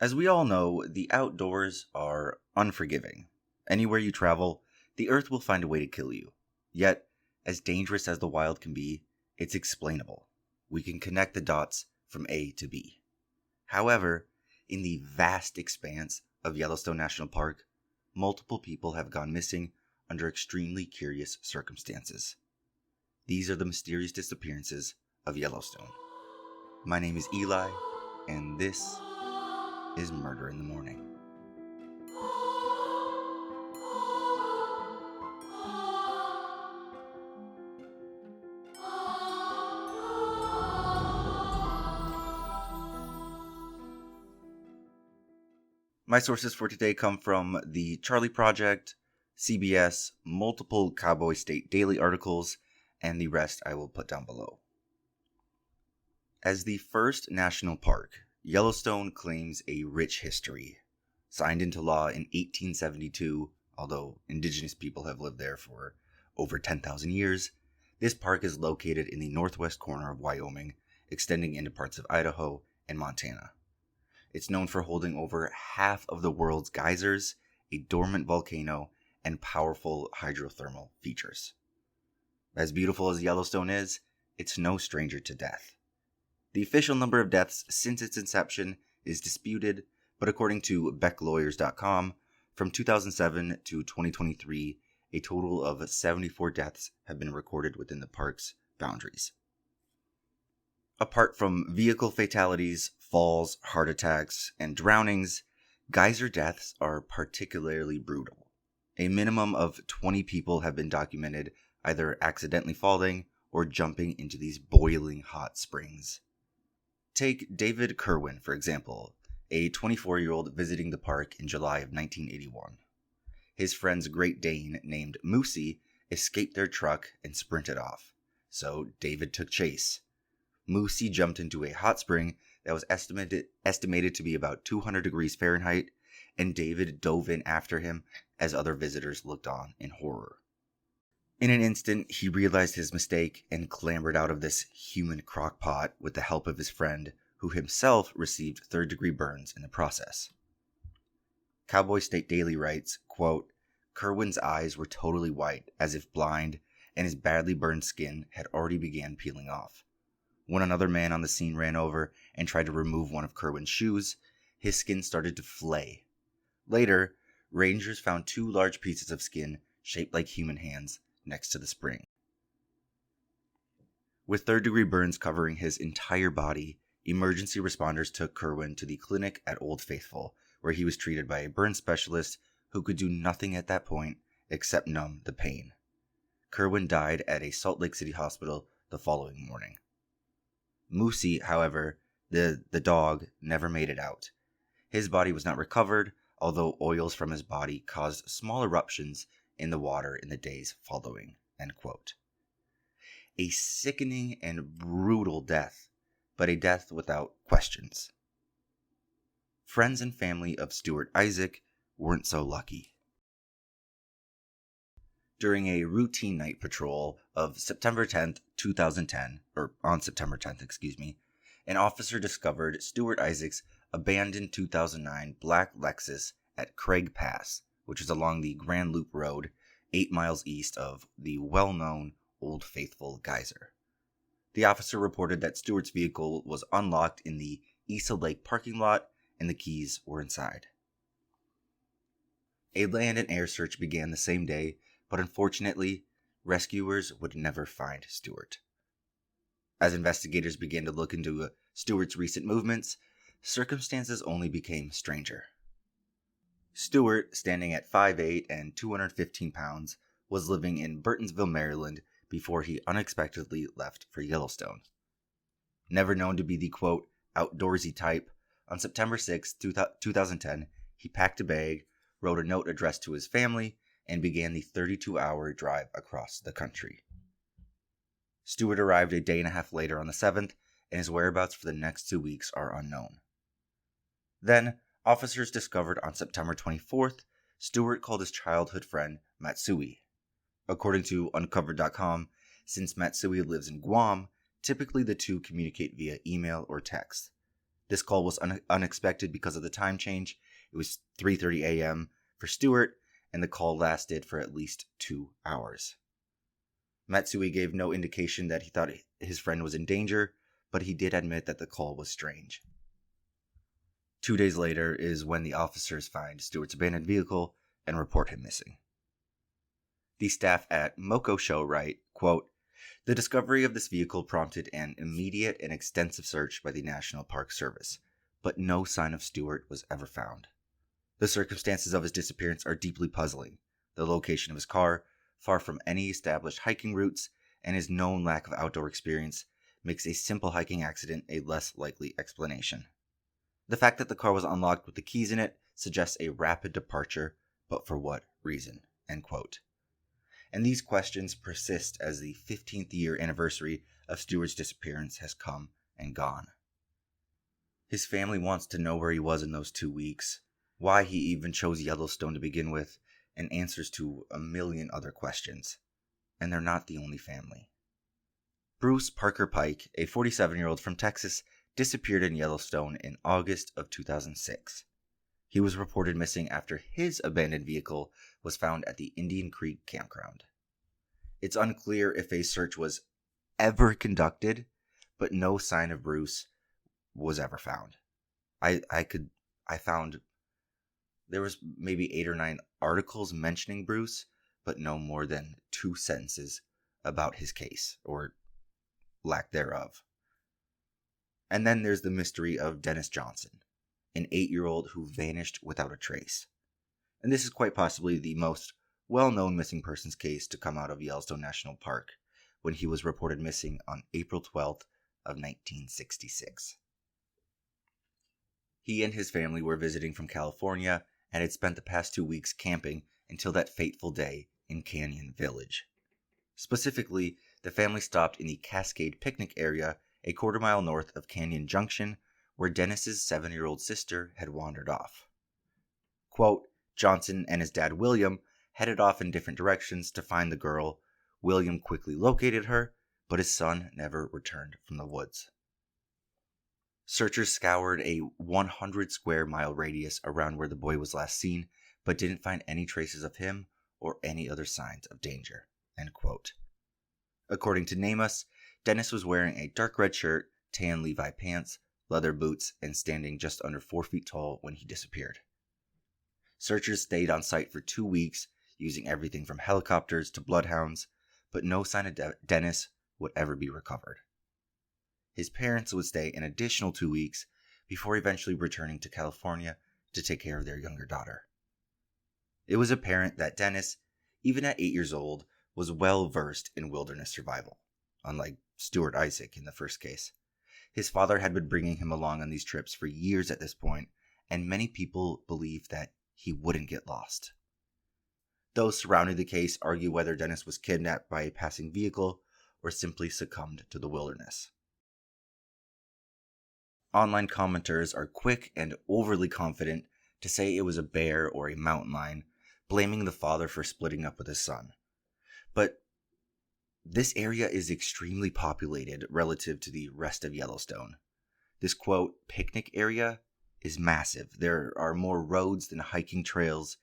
As we all know, the outdoors are unforgiving. Anywhere you travel, the earth will find a way to kill you. Yet, as dangerous as the wild can be, it's explainable. We can connect the dots from A to B. However, in the vast expanse of Yellowstone National Park, multiple people have gone missing under extremely curious circumstances. These are the mysterious disappearances of Yellowstone. My name is Eli, and this is Murder in the Morning. My sources for today come from the Charlie Project, CBS, multiple Cowboy State Daily articles, and the rest I will put down below. As the first national park, Yellowstone claims a rich history. Signed into law in 1872, although indigenous people have lived there for over 10,000 years, this park is located in the northwest corner of Wyoming, extending into parts of Idaho and Montana. It's known for holding over half of the world's geysers, a dormant volcano, and powerful hydrothermal features. As beautiful as Yellowstone is, it's no stranger to death. The official number of deaths since its inception is disputed, but according to BeckLawyers.com, from 2007 to 2023, a total of 74 deaths have been recorded within the park's boundaries. Apart from vehicle fatalities, falls, heart attacks, and drownings, geyser deaths are particularly brutal. A minimum of 20 people have been documented either accidentally falling or jumping into these boiling hot springs. Take David Kerwin, for example, a 24-year-old visiting the park in July of 1981. His friend's Great Dane named Moosey escaped their truck and sprinted off, so David took chase. Moosey jumped into a hot spring that was estimated to be about 200 degrees Fahrenheit, and David dove in after him as other visitors looked on in horror. In an instant, he realized his mistake and clambered out of this human crockpot with the help of his friend, who himself received third-degree burns in the process. Cowboy State Daily writes, quote, "Kerwin's eyes were totally white, as if blind, and his badly burned skin had already began peeling off. When another man on the scene ran over and tried to remove one of Kerwin's shoes, his skin started to flay. Later, rangers found two large pieces of skin shaped like human hands next to the spring." With third-degree burns covering his entire body, emergency responders took Kerwin to the clinic at Old Faithful, where he was treated by a burn specialist who could do nothing at that point except numb the pain. Kerwin died at a Salt Lake City hospital the following morning. Moosey, however, the dog, never made it out. His body was not recovered, although oils from his body caused small eruptions in the water in the days following. End quote. A sickening and brutal death, but a death without questions. Friends and family of Stuart Isaac weren't so lucky. During a routine night patrol of September 10th, 2010, an officer discovered Stuart Isaac's abandoned 2009 black Lexus at Craig Pass, which is along the Grand Loop Road, 8 miles east of the well-known Old Faithful geyser. The officer reported that Stuart's vehicle was unlocked in the Isa Lake parking lot and the keys were inside. A land and air search began the same day, but unfortunately, rescuers would never find Stuart. As investigators began to look into Stuart's recent movements, circumstances only became stranger. Stuart, standing at 5'8" and 215 pounds, was living in Burtonsville, Maryland, before he unexpectedly left for Yellowstone. Never known to be the, quote, outdoorsy type, on September 6, 2010, he packed a bag, wrote a note addressed to his family, and began the 32-hour drive across the country. Stuart arrived a day and a half later on the 7th, and his whereabouts for the next 2 weeks are unknown. Then, officers discovered on September 24th, Stuart called his childhood friend Matsui. According to Uncovered.com, since Matsui lives in Guam, typically the two communicate via email or text. This call was unexpected because of the time change. It was 3:30 a.m. for Stewart, and the call lasted for at least 2 hours. Matsui gave no indication that he thought his friend was in danger, but he did admit that the call was strange. 2 days later is when the officers find Stewart's abandoned vehicle and report him missing. The staff at Moko Show write, quote, "The discovery of this vehicle prompted an immediate and extensive search by the National Park Service, but no sign of Stewart was ever found. The circumstances of his disappearance are deeply puzzling. The location of his car, far from any established hiking routes, and his known lack of outdoor experience makes a simple hiking accident a less likely explanation. The fact that the car was unlocked with the keys in it suggests a rapid departure, but for what reason?" End quote. And these questions persist as the 15th year anniversary of Stewart's disappearance has come and gone. His family wants to know where he was in those 2 weeks, why he even chose Yellowstone to begin with, and answers to a million other questions. And they're not the only family. Bruce Parker Pike, a 47-year-old from Texas, disappeared in Yellowstone in August of 2006. He was reported missing after his abandoned vehicle was found at the Indian Creek campground. It's unclear if a search was ever conducted, but no sign of Bruce was ever found. I found there was maybe 8 or 9 articles mentioning Bruce, but no more than 2 sentences about his case, or lack thereof. And then there's the mystery of Dennis Johnson, an 8-year-old who vanished without a trace. And this is quite possibly the most well-known missing persons case to come out of Yellowstone National Park, when he was reported missing on April 12th of 1966. He and his family were visiting from California and had spent the past 2 weeks camping until that fateful day in Canyon Village. Specifically, the family stopped in the Cascade picnic area a quarter-mile north of Canyon Junction, where Dennis's 7-year-old sister had wandered off. Quote, "Johnson and his dad William headed off in different directions to find the girl. William quickly located her, but his son never returned from the woods." Searchers scoured a 100 square mile radius around where the boy was last seen, but didn't find any traces of him or any other signs of danger. End quote. According to NamUs, Dennis was wearing a dark red shirt, tan Levi pants, leather boots, and standing just under 4 feet tall when he disappeared. Searchers stayed on site for 2 weeks, using everything from helicopters to bloodhounds, but no sign of Dennis would ever be recovered. His parents would stay an additional 2 weeks before eventually returning to California to take care of their younger daughter. It was apparent that Dennis, even at 8 years old, was well versed in wilderness survival, unlike Stuart Isaac in the first case. His father had been bringing him along on these trips for years at this point, and many people believed that he wouldn't get lost. Those surrounding the case argue whether Dennis was kidnapped by a passing vehicle or simply succumbed to the wilderness. Online commenters are quick and overly confident to say it was a bear or a mountain lion, blaming the father for splitting up with his son. But this area is extremely populated relative to the rest of Yellowstone. This, quote, picnic area is massive. There are more roads than hiking trails.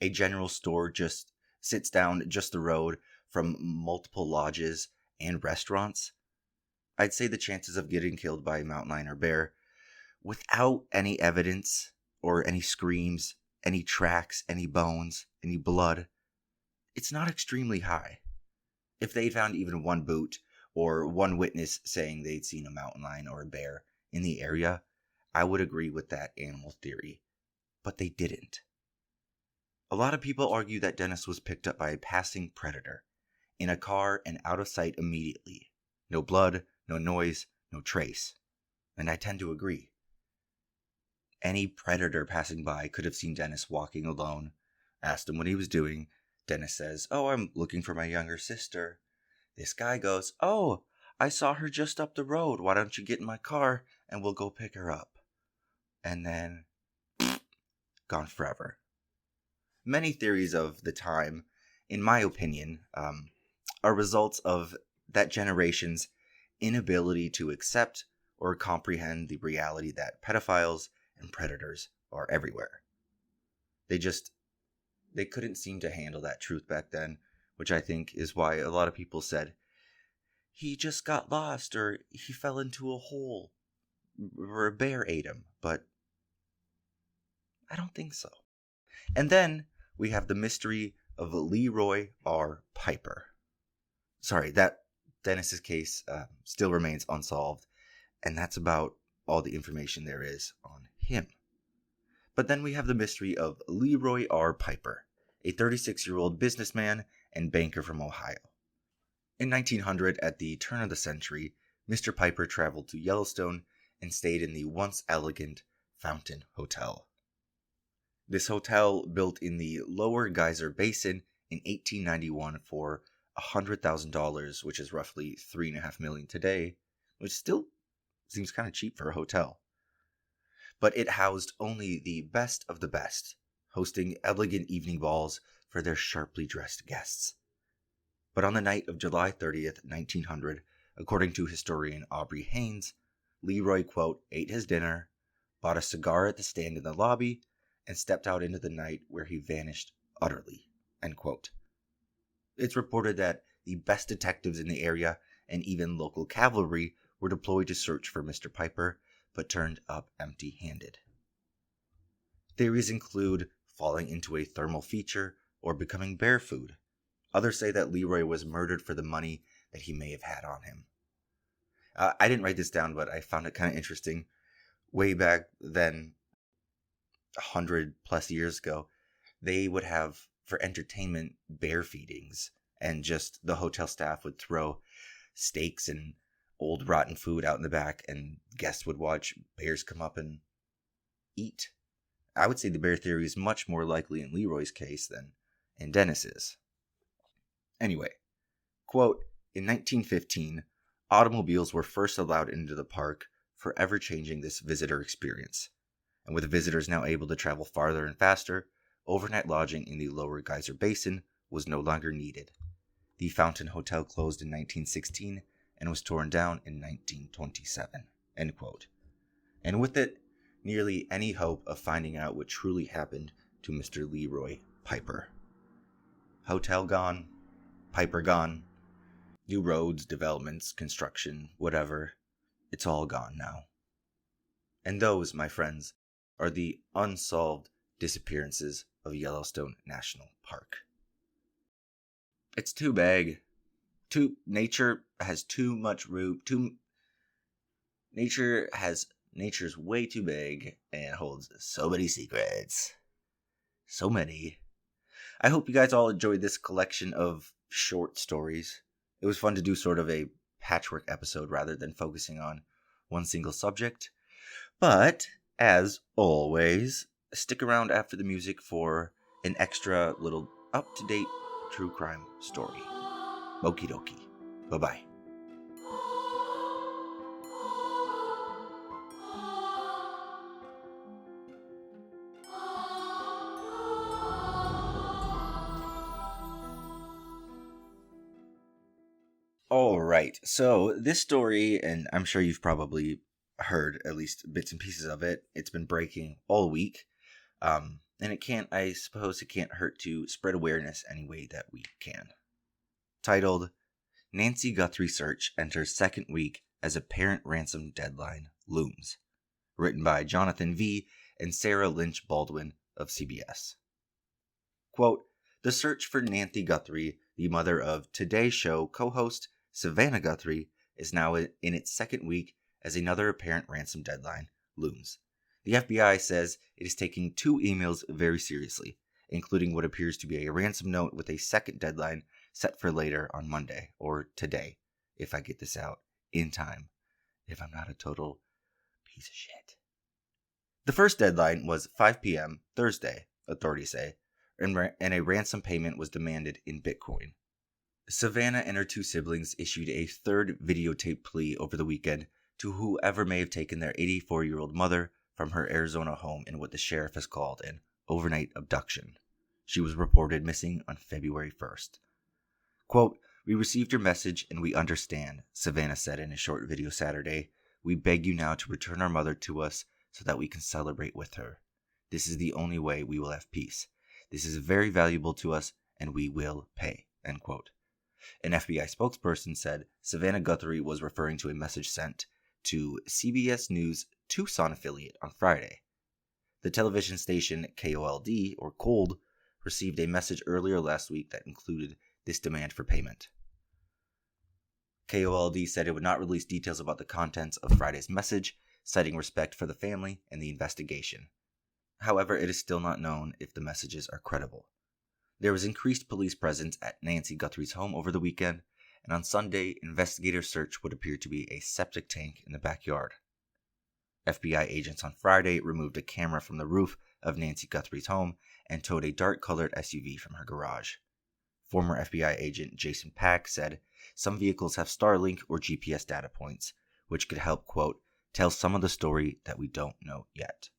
A general store just sits down just the road from multiple lodges and restaurants. I'd say the chances of getting killed by a mountain lion or bear without any evidence or any screams, any tracks, any bones, any blood, it's not extremely high. If they found even one boot or one witness saying they'd seen a mountain lion or a bear in the area, I would agree with that animal theory. But they didn't. A lot of people argue that Dennis was picked up by a passing predator, in a car and out of sight immediately. No blood, no noise, no trace. And I tend to agree. Any predator passing by could have seen Dennis walking alone, asked him what he was doing. Dennis says, "Oh, I'm looking for my younger sister." This guy goes, "Oh, I saw her just up the road. Why don't you get in my car and we'll go pick her up?" And then, gone forever. Many theories of the time, in my opinion, are results of that generation's inability to accept or comprehend the reality that pedophiles and predators are everywhere. They couldn't seem to handle that truth back then, which I think is why a lot of people said, he just got lost, or he fell into a hole, or a bear ate him, but I don't think so. And then we have the mystery of Leroy R. Piper. Sorry, that Dennis's case still remains unsolved, and that's about all the information there is on him. But then we have the mystery of Leroy R. Piper, a 36-year-old businessman and banker from Ohio. In 1900, at the turn of the century, Mr. Piper traveled to Yellowstone and stayed in the once elegant Fountain Hotel. This hotel, built in the Lower Geyser Basin in 1891 for $100,000, which is roughly $3.5 million today, which still seems kind of cheap for a hotel. But it housed only the best of the best, hosting elegant evening balls for their sharply dressed guests. But on the night of July 30th, 1900, according to historian Aubrey Haynes, Leroy, quote, ate his dinner, bought a cigar at the stand in the lobby, and stepped out into the night where he vanished utterly, end quote. It's reported that the best detectives in the area and even local cavalry were deployed to search for Mr. Piper, but turned up empty-handed. Theories include falling into a thermal feature or becoming bear food. Others say that Leroy was murdered for the money that he may have had on him. I didn't write this down, but I found it kind of interesting. Way back then, 100 plus years ago, they would have, for entertainment, bear feedings, and just the hotel staff would throw steaks and old rotten food out in the back, and guests would watch bears come up and eat. I would say the bear theory is much more likely in Leroy's case than in Dennis's. Anyway, quote, in 1915, automobiles were first allowed into the park, forever changing this visitor experience. And with visitors now able to travel farther and faster, overnight lodging in the Lower Geyser Basin was no longer needed. The Fountain Hotel closed in 1916 and was torn down in 1927, end quote. And with it, nearly any hope of finding out what truly happened to Mr. Leroy Piper. Hotel gone, Piper gone, new roads, developments, construction, whatever, it's all gone now. And those, my friends, are the unsolved disappearances of Yellowstone National Park. It's too big. Nature has too much room. Nature's way too big and holds so many secrets. So many. I hope you guys all enjoyed this collection of short stories. It was fun to do sort of a patchwork episode rather than focusing on one single subject. But, as always, stick around after the music for an extra little up-to-date true crime story. Okie dokie. Bye-bye. Alright, so this story, and I'm sure you've probably heard at least bits and pieces of it, it's been breaking all week, and I suppose it can't hurt to spread awareness any way that we can. Titled, Nancy Guthrie Search Enters Second Week as a Parent Ransom Deadline Looms. Written by Jonathan V. and Sarah Lynch Baldwin of CBS. Quote, the search for Nancy Guthrie, the mother of Today Show co-host Savannah Guthrie, is now in its second week as another apparent ransom deadline looms. The FBI says it is taking 2 emails very seriously, including what appears to be a ransom note with a second deadline set for later on Monday, or today, if I get this out in time, if I'm not a total piece of shit. The first deadline was 5 p.m. Thursday, authorities say, and a ransom payment was demanded in Bitcoin. Savannah and her 2 siblings issued a third videotape plea over the weekend to whoever may have taken their 84-year-old mother from her Arizona home in what the sheriff has called an overnight abduction. She was reported missing on February 1st. Quote, we received your message and we understand, Savannah said in a short video Saturday. We beg you now to return our mother to us so that we can celebrate with her. This is the only way we will have peace. This is very valuable to us, and we will pay." End quote. An FBI spokesperson said Savannah Guthrie was referring to a message sent to CBS News Tucson affiliate on Friday. The television station KOLD, or Cold, received a message earlier last week that included this demand for payment. KOLD said it would not release details about the contents of Friday's message, citing respect for the family and the investigation. However, it is still not known if the messages are credible. There was increased police presence at Nancy Guthrie's home over the weekend, and on Sunday, investigators searched what appeared to be a septic tank in the backyard. FBI agents on Friday removed a camera from the roof of Nancy Guthrie's home and towed a dark-colored SUV from her garage. Former FBI agent Jason Pack said some vehicles have Starlink or GPS data points, which could help, quote, "tell some of the story that we don't know yet."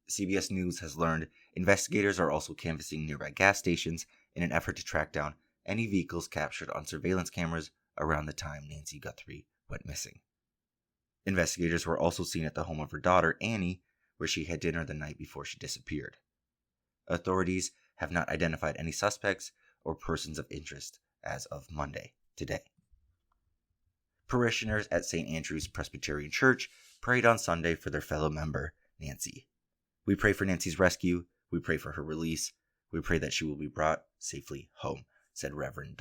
CBS News has learned investigators are also canvassing nearby gas stations in an effort to track down any vehicles captured on surveillance cameras around the time Nancy Guthrie went missing. Investigators were also seen at the home of her daughter, Annie, where she had dinner the night before she disappeared. Authorities have not identified any suspects or persons of interest as of Monday, today. Parishioners at St. Andrew's Presbyterian Church prayed on Sunday for their fellow member, Nancy. "We pray for Nancy's rescue. We pray for her release. We pray that she will be brought safely home," said Reverend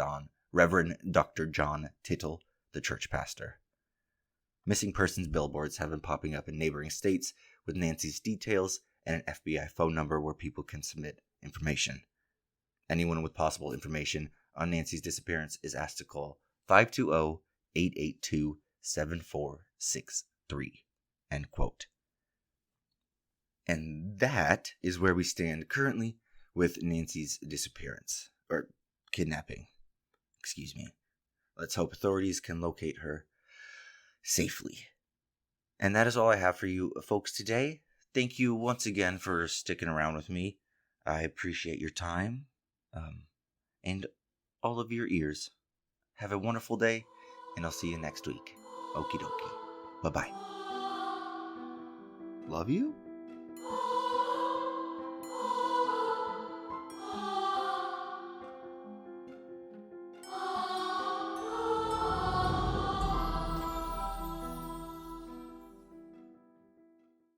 Dr. John Tittle, the church pastor. Missing persons billboards have been popping up in neighboring states with Nancy's details and an FBI phone number where people can submit information. Anyone with possible information on Nancy's disappearance is asked to call 520-882-7463. End quote. And that is where we stand currently with Nancy's disappearance, or kidnapping. Excuse me. Let's hope authorities can locate her safely. And that is all I have for you folks today. Thank you once again for sticking around with me. I appreciate your time and all of your ears. Have a wonderful day, and I'll see you next week. Okie dokie. Bye-bye. Love you.